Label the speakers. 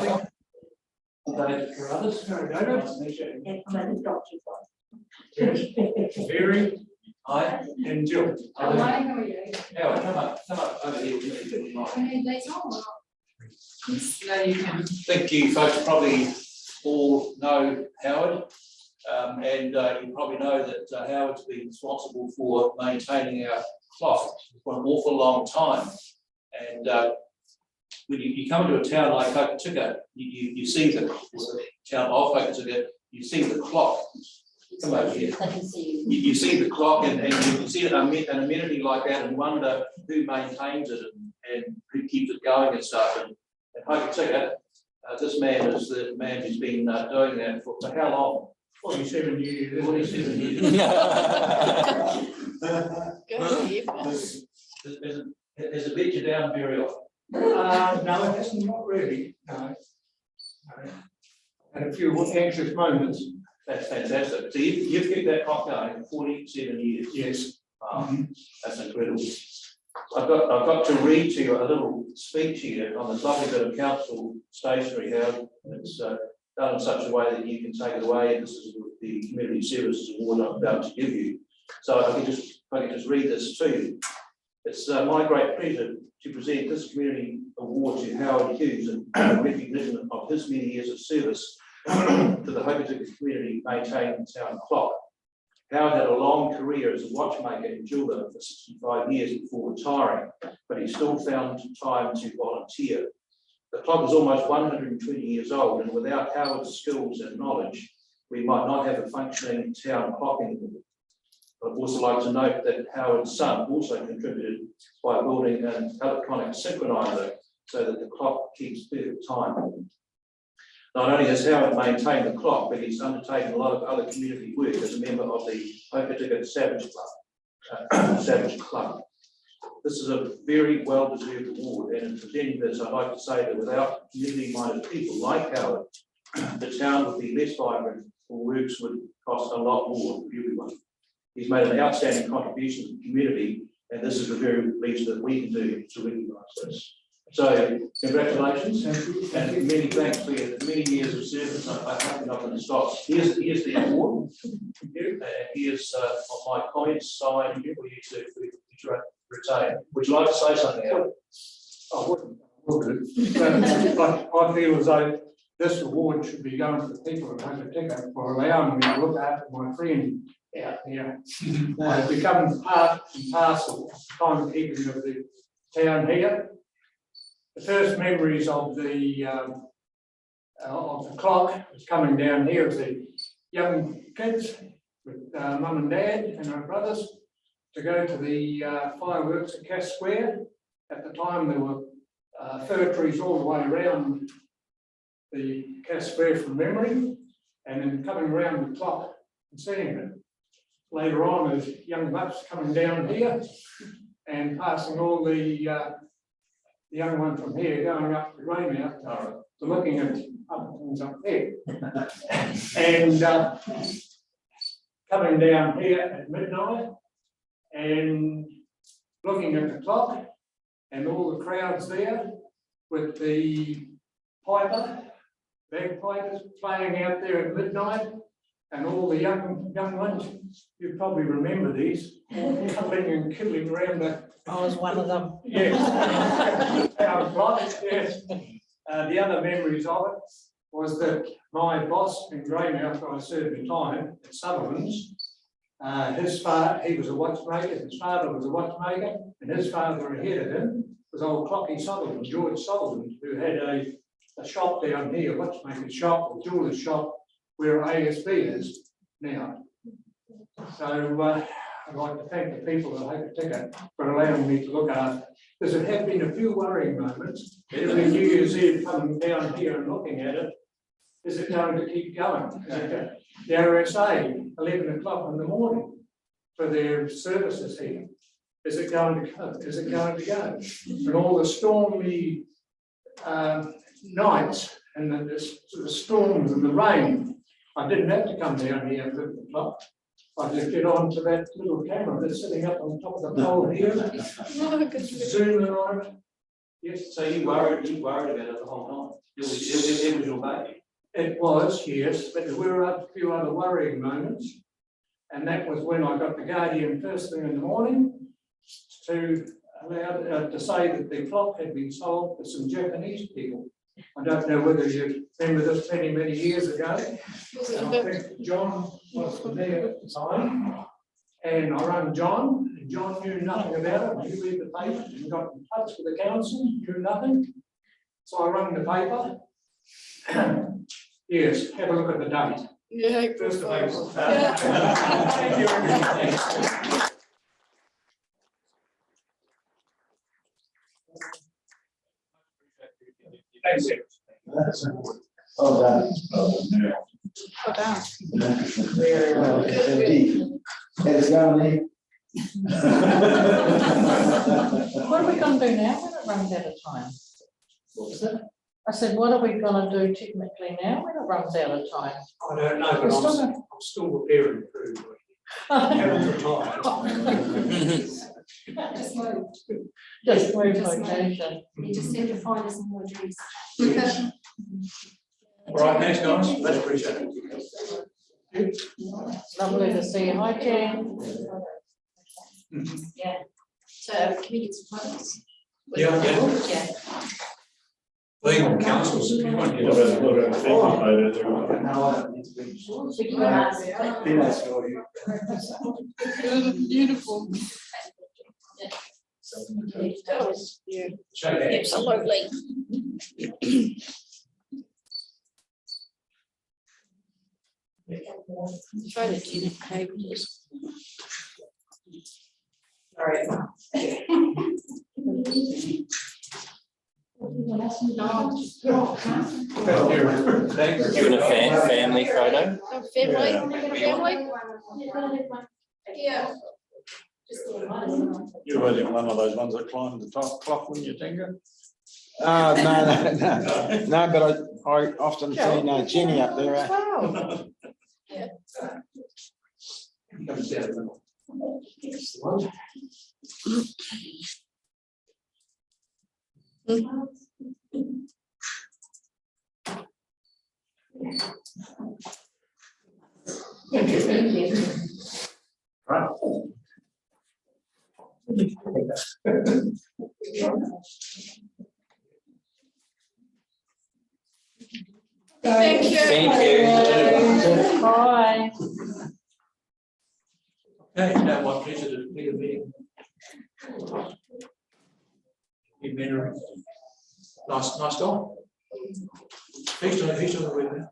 Speaker 1: Nothing? For others?
Speaker 2: No,
Speaker 3: Nice to meet you.
Speaker 4: And I'm a doctor's
Speaker 2: Yes. Mary
Speaker 1: Hi.
Speaker 2: and Jill.
Speaker 1: Howard,
Speaker 5: How are you?
Speaker 1: come up over here.
Speaker 5: I need these on or not?
Speaker 1: No, you can. I think you folks probably all know Howard. And you probably know that Howard's been responsible for maintaining our clock for an awful long time. And when you come into a town like Hokitika, you see the town of Hokitika, you see the clock. Come over here.
Speaker 4: I can see you.
Speaker 1: You see the clock and you see an amenity like that and wonder who maintains it and who keeps it going and stuff. And Hokitika, this man is the man who's been doing that for how long?
Speaker 2: 47 years.
Speaker 1: 47 years. Has it let you down very often?
Speaker 2: No, it hasn't, not really. No. Had a few anxious moments.
Speaker 1: That's fantastic. So you've kept that clock going for 47 years.
Speaker 2: Yes.
Speaker 1: That's incredible. I've got to read to you a little speech here on this lovely bit of council stationery, Howard. It's done in such a way that you can take it away. This is the Community Services Award I'm about to give you. So if I can just read this to you. It's my great pleasure to present this community award to Howard Hughes in recognition of his many years of service to the Hokitika community maintaining the town clock. Howard had a long career as a watchmaker in jeweller for 65 years before retiring, but he still found time to volunteer. The clock is almost 120 years old, and without Howard's skills and knowledge, we might not have a functioning town clock anymore. I'd also like to note that Howard's son also contributed by building an electronic synchronizer so that the clock keeps perfect time. Not only has Howard maintained the clock, but he's undertaken a lot of other community work as a member of the Hokitika Savage Club. This is a very well-deserved award, and in presenting this, I'd like to say that without community-minded people like Howard, the town would be less vibrant, or works would cost a lot more for everyone. He's made an outstanding contribution to the community, and this is the very least that we can do to recognise this. So, congratulations, and many thanks for your many years of service. I hope you're not going to stop. Here's the award. Here's my comments signed for you to retain. Would you like to say something else?
Speaker 2: I wouldn't. But I feel as though this award should be going to the people of Hokitika for allowing me to look after my friend out here. I've become part and parcel of the timekeeping of the town here. The first memories of the clock was coming down here as the young kids with mum and dad and our brothers to go to the fireworks at Cass Square. At the time there were fir trees all the way around the Cass Square from memory, and then coming around the clock and seeing it. Later on, as young bucks coming down here and passing all the young one from here going up to Greymouth, looking at other things up there. And coming down here at midnight and looking at the clock and all the crowds there with the bagpipers playing out there at midnight, and all the young ones, you probably remember these, killing and killing around the.
Speaker 4: I was one of them.
Speaker 2: Yes. Yes. The other memories of it was that my boss in Greymouth, where I served in time at Sutherland's, his father, he was a watchmaker, his father was a watchmaker, and his father ahead of him was old Clocky Sutherland, George Sutherland, who had a shop down here, watchmaker's shop or jeweler's shop, where ASB is now. So I'd like to thank the people of Hokitika for allowing me to look after. There have been a few worrying moments. Every New Year's Eve coming down here and looking at it, is it going to keep going? The RSA, 11 o'clock in the morning for their services here. Is it going to go? Is it going to go? And all the stormy nights and the storms and the rain, I didn't have to come down here at 11 o'clock. I just get on to that little camera that's sitting up on top of the pole here, zooming on it.
Speaker 1: Yes. So you worried about it the whole It was your baby.
Speaker 2: It was, yes, but there were a few other worrying moments. And that was when I got the Guardian first thing in the morning to allow, to say that the clock had been sold to some Japanese people. I don't know whether you remember this many, many years ago. And I think John was the mayor at the time. And I rang John, and John knew nothing about it. He read the paper and got in touch with the council, knew nothing. So I rang the paper. Yes, have a look at the date.
Speaker 3: Yeah,
Speaker 2: First of April.
Speaker 3: Yeah.
Speaker 2: Thanks, Ed.
Speaker 6: Oh, done.
Speaker 3: Well done.
Speaker 6: Indeed. It's going to
Speaker 4: What are we gonna do now when it runs out of time?
Speaker 6: What was that?
Speaker 4: I said, what are we gonna do technically now when it runs out of time?
Speaker 2: I don't know,
Speaker 4: We're
Speaker 2: but
Speaker 4: still
Speaker 2: I'm still repairing the food. Haven't retired.
Speaker 5: Just moved.
Speaker 4: Just move
Speaker 5: Just move.
Speaker 4: location.
Speaker 5: You just need to find us more address.
Speaker 2: All right, thanks, guys. Much appreciated.
Speaker 4: Lovely to see you. Hi, Jen.
Speaker 5: Yeah. So can we get some photos?
Speaker 2: Yeah, yeah.
Speaker 5: Yeah.
Speaker 2: Legal counsels, if you want to.
Speaker 6: No, I don't need to be.
Speaker 5: We can ask.
Speaker 6: Be nice for you.
Speaker 3: Beautiful. Yeah,
Speaker 2: Shake hands.
Speaker 3: absolutely. Try to keep it papers.
Speaker 5: Sorry.
Speaker 2: Thank
Speaker 7: You in a family photo?
Speaker 3: Oh, family? Yeah.
Speaker 8: You wasn't one of those ones that climbed the top clock when you tinker?
Speaker 6: No, but I often see Jenny up there.
Speaker 4: Wow.
Speaker 2: Right.
Speaker 3: Thank you.
Speaker 7: Thank you.
Speaker 4: Bye.
Speaker 2: Okay, now my pleasure to be a meeting. Nice guy. He's doing the web now.